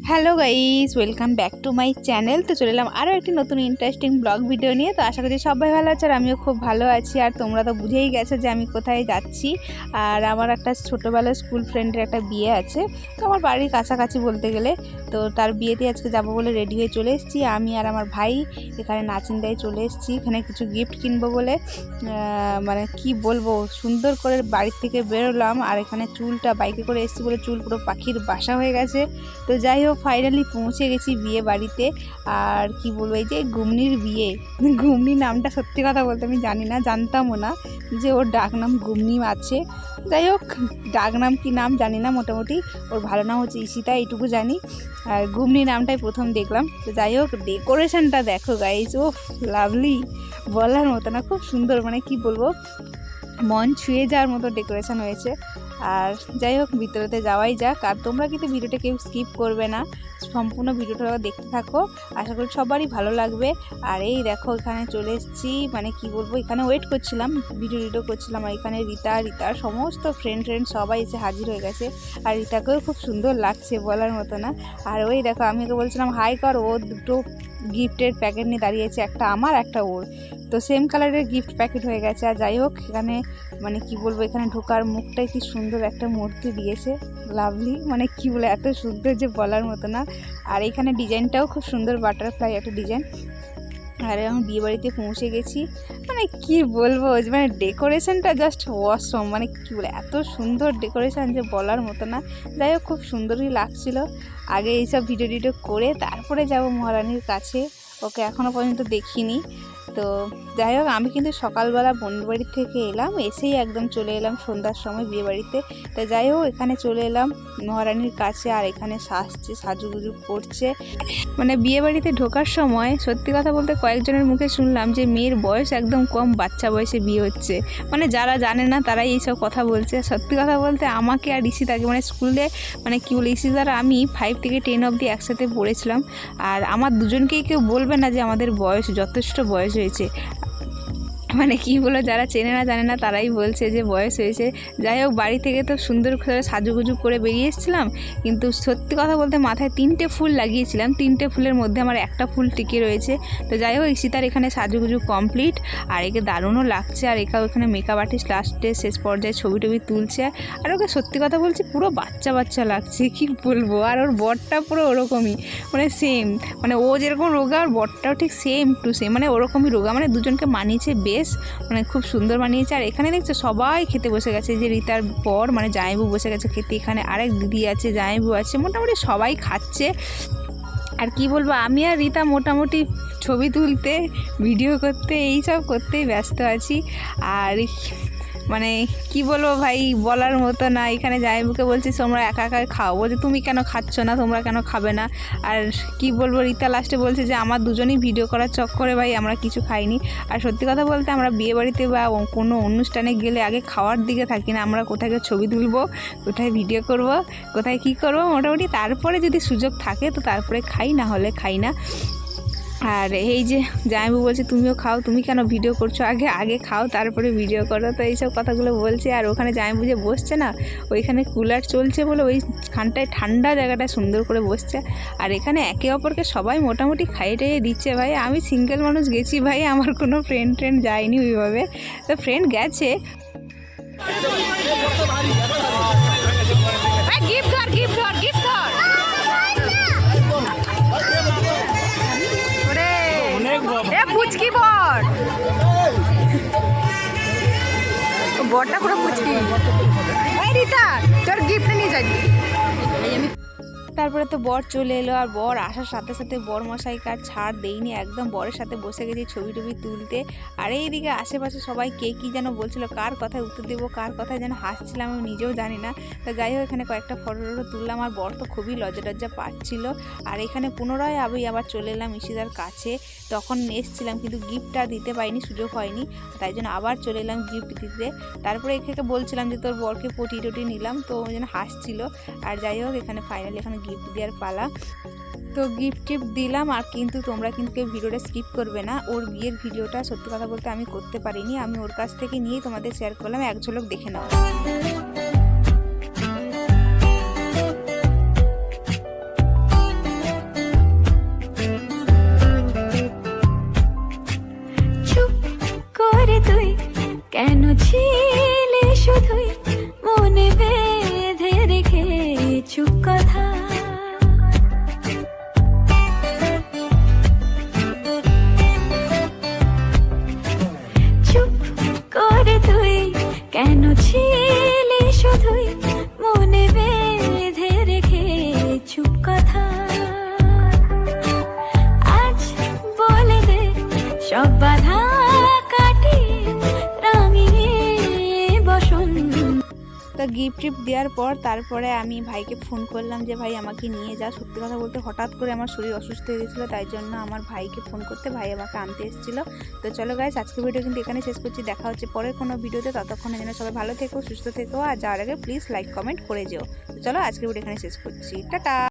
Hello guys, welcome back to my channel. তো চলে এলাম আরও একটি নতুন ইন্টারেস্টিং ব্লগ ভিডিও নিয়ে। তো আশা করি সবাই ভালো আছে আর আমিও খুব ভালো আছি। আর তোমরা তো বুঝেই গেছো যে আমি কোথায় যাচ্ছি। আর আমার একটা ছোটোবেলার স্কুল ফ্রেন্ডের একটা বিয়ে আছে, তো আমার বাড়ির কাছাকাছি বলতে গেলে। তো তার বিয়েতে আজকে যাবো বলে রেডি হয়ে চলে এসেছি আমি আর আমার ভাই। এখানে নাচিন্দায় চলে এসেছি, এখানে কিছু গিফট কিনবো বলে। মানে কি বলবো, সুন্দর করে বাড়ির থেকে বেরোলাম। আর এখানে চুলটা বাইকে করে এসেছি বলে চুল পুরো পাখির বাসা হয়ে গেছে। তো যাই হোক, ফাইনালি পৌঁছে গেছি বিয়ে বাড়িতে। আর কি বলবো, এই যে ঘুমনির বিয়ে, ঘুমনি নামটা সত্যি কথা বলতে আমি জানি না, জানতামও না যে ওর ডাকনাম ঘুমনি আছে। যাই হোক, ডাকনাম কি নাম জানি না, মোটামুটি ওর ভালো নাম হচ্ছে ঈশিতা, এইটুকু জানি। আর ঘুমনি নামটাই প্রথম দেখলাম। তো যাই হোক, ডেকোরেশনটা দেখো গাইজ, ও লাভলি, বলার মতো না, খুব সুন্দর। মানে কি বলবো, মন ছুঁয়ে যাওয়ার মতো ডেকোরেশন হয়েছে। আর যাই হোক, ভিতরেতে যাওয়াই যাক। আর তোমরা কিন্তু ভিডিওটা কেউ স্কিপ করবে না, সম্পূর্ণ ভিডিওটা দেখতে থাকো, আশা করি সবারই ভালো লাগবে। আর এই দেখো, এখানে চলে এসেছি। মানে কি বলবো, এখানে ওয়েট করছিলাম, ভিডিও করছিলাম। আর এখানে রিতার সমস্ত ফ্রেন্ড সবাই এসে হাজির হয়ে গেছে। আর রিতাকেও খুব সুন্দর লাগছে, বলার মতো না। আর ওই দেখো, আমি ওকে বলছিলাম হাই কর, ও দুটো গিফটের প্যাকেট নিয়ে দাঁড়িয়েছে, একটা আমার একটা ওর। তো সেম কালারের গিফট প্যাকেট হয়ে গেছে। আর যাই হোক, এখানে মানে কি বলবো, এখানে ঢোকার মুখটাই কি সুন্দর একটা মূর্তি দিয়েছে, লাভলি। মানে কি বলে, এত সুন্দর যে বলার মতো না। আর এখানে ডিজাইনটাও খুব সুন্দর, বাটারফ্লাই একটা ডিজাইন। আর এখন বিয়ে বাড়িতে পৌঁছে গেছি। মানে কি বলবো, মানে ডেকোরেশনটা জাস্ট অসম। মানে কি বলে, এত সুন্দর ডেকোরেশন যে বলার মতো না। যাই হোক, খুব সুন্দরই লাগছিল। আগে এইসব ভিডিও করে তারপরে যাব মহারানীর কাছে, ওকে এখনও পর্যন্ত দেখিনি। তো যাই হোক, আমি কিন্তু সকালবেলা বোনের বাড়ি থেকে এলাম, এসেই একদম চলে এলাম সন্ধ্যার সময় বিয়ে বাড়িতে। তো যাই হোক, এখানে চলে এলাম মহারানীর কাছে। আর এখানে সাজুগুজু করছে। মানে বিয়ে বাড়িতে ঢোকার সময় সত্যি কথা বলতে কয়েকজনের মুখে শুনলাম যে মেয়ের বয়স একদম কম, বাচ্চা বয়সে বিয়ে হচ্ছে। মানে যারা জানে না তারাই এইসব কথা বলছে। সত্যি কথা বলতে আমাকে আর ঈশিতাকে, মানে স্কুলে মানে কী বলে, ঈশিতার আমি 5 থেকে 10 অবধি একসাথে পড়েছিলাম। আর আমার দুজনকেই কেউ বলবে না যে আমাদের বয়স, যথেষ্ট বয়স হয়েছে। মানে কি বলো, যারা চেনে না জানে না তারাই বলছে যে বয়স হয়েছে। যাই হোক, বাড়ি থেকে তো সুন্দর করে সাজুগুজু করে বেরিয়ে এসেছিলাম, কিন্তু সত্যি কথা বলতে মাথায় 3টে ফুল লাগিয়েছিলাম, 3টে ফুলের মধ্যে আমার একটা ফুল টিকে রয়েছে। তো যাই হোক, ঈশিতার এখানে সাজুগুজু কমপ্লিট। আর একে দারুণও লাগছে। আর এখানে মেকআপ আর্টিস্ট লাস্টে শেষ পর্যায়ে ছবি তুলছে। আর ওকে সত্যি কথা বলছি পুরো বাচ্চা বাচ্চা লাগছে, কি বলবো। আর ওর বরটা পুরো ওরকমই, মানে সেম, মানে ও যেরকম রোগা ওর বরটাও ঠিক সেম টু সেম, মানে ওরকমই রোগা। মানে দুজনকে মানিয়েছে বেশ, মানে খুব সুন্দর বানিয়েছে। আর এখানে দেখছো সবাই খেতে বসে গেছে, যে রিতার পর মানে জামাইবু বসে গেছে খেতে। এখানে আরেক দিদি আছে, জামাইবু আছে, মোটামুটি সবাই খাচ্ছে। আর কি বলবো, আমি আর রিতা মোটামুটি ছবি তুলতে, ভিডিও করতে, এইসব করতেই ব্যস্ত আছি। আর মানে কি বলবো ভাই, বলার মতো না। এখানে জামাইবুকে বলছি তোমরা একা একা খাও, বলছে তুমি কেন খাচ্ছ না, তোমরা কেন খাবে না। আর কি বলবো, রিতা লাস্টে বলছে যে আমার দুজনেই ভিডিও করার চক্করে ভাই আমরা কিছু খাইনি। আর সত্যি কথা বলতে আমরা বিয়ে বাড়িতে বা কোনো অনুষ্ঠানে গেলে আগে খাওয়ার দিকে থাকি না, আমরা কোথায় ছবি তুলবো, কোথায় ভিডিও করব, কোথায় কি করব, মোটামুটি তারপরে যদি সুযোগ থাকে তো তারপরে খাই, না হলে খাই না। আর এই যে জামাইবু বলছে তুমিও খাও, তুমি কেন ভিডিও করছো, আগে খাও তারপরে ভিডিও করো। তো এইসব কথাগুলো বলছে। আর ওখানে জামাইবু যে বসছে না, ওইখানে কুলার চলছে বলে ওইখানটায় ঠান্ডা জায়গাটা সুন্দর করে বসছে। আর এখানে একে অপরকে সবাই মোটামুটি খাইয়ে টাইয়ে দিচ্ছে ভাই। আমি সিঙ্গেল মানুষ গেছি ভাই, আমার কোনো ফ্রেন্ড যায়নি ওইভাবে। তো ফ্রেন্ড গেছে। পুচকি বরটা পুরো পুচকি। রিতা তোর গিফট নিয়ে যাই। তারপরে তো বর চলে এলো। আর বর আসার সাথে সাথে বর মশাইকে আর ছাড় দেইনি, একদম বরের সাথে বসে গেছি ছবি তুলতে। আর এইদিকে আশেপাশে সবাই কে কী যেন বলছিল, কার কথায় উত্তর দেবো, কার কথায় যেন হাসছিলাম, আমি নিজেও জানি না। তো যাই হোক, এখানে কয়েকটা ফটো তুললাম। আর বর তো খুবই লজ্জা পাচ্ছিল। আর এখানে পুনরায় আমি আবার চলে এলাম ঈশিতার কাছে। তখন এসেছিলাম কিন্তু গিফটটা দিতে পারিনি, সুযোগ হয়নি, তাই জন্য আবার চলে এলাম গিফট দিতে। তারপরে এখানে বলছিলাম যে তোর বরকে পটি নিলাম, তো ওই জন্য হাসছিল। আর যাই হোক, এখানে ফাইনালি এখানে গিফট দেওয়ার পালা। তো গিফট দিলাম। আর কিন্তু তোমরা কিন্তু কেউ ভিডিওটা স্কিপ করবে না, ওর বিয়ের ভিডিওটা সত্যি কথা বলতে আমি করতে পারিনি, আমি ওর কাছ থেকে নিয়েই তোমাদের শেয়ার করলাম, এক ঝলক দেখে নাও। গিফট টিফট দেওয়ার পর তারপরে আমি ভাইকে ফোন করলাম যে ভাই আমাকে নিয়ে যা। সত্যি কথা বলতে হঠাৎ করে আমার শরীর অসুস্থ হয়ে গেছিলো, তাই জন্য আমার ভাইকে ফোন করতে ভাই আমাকে আনতে এসেছিলো। তো চলো গাইস, আজকের ভিডিও কিন্তু এখানে শেষ করছি। দেখা হচ্ছে পরের কোনো ভিডিওতে। ততক্ষণে যেন সবাই ভালো থেকো, সুস্থ থেকো, আর যাওয়ার আগে প্লিজ লাইক কমেন্ট করে যেও। তো চলো আজকের ভিডিও এখানে শেষ করছি। টাটা।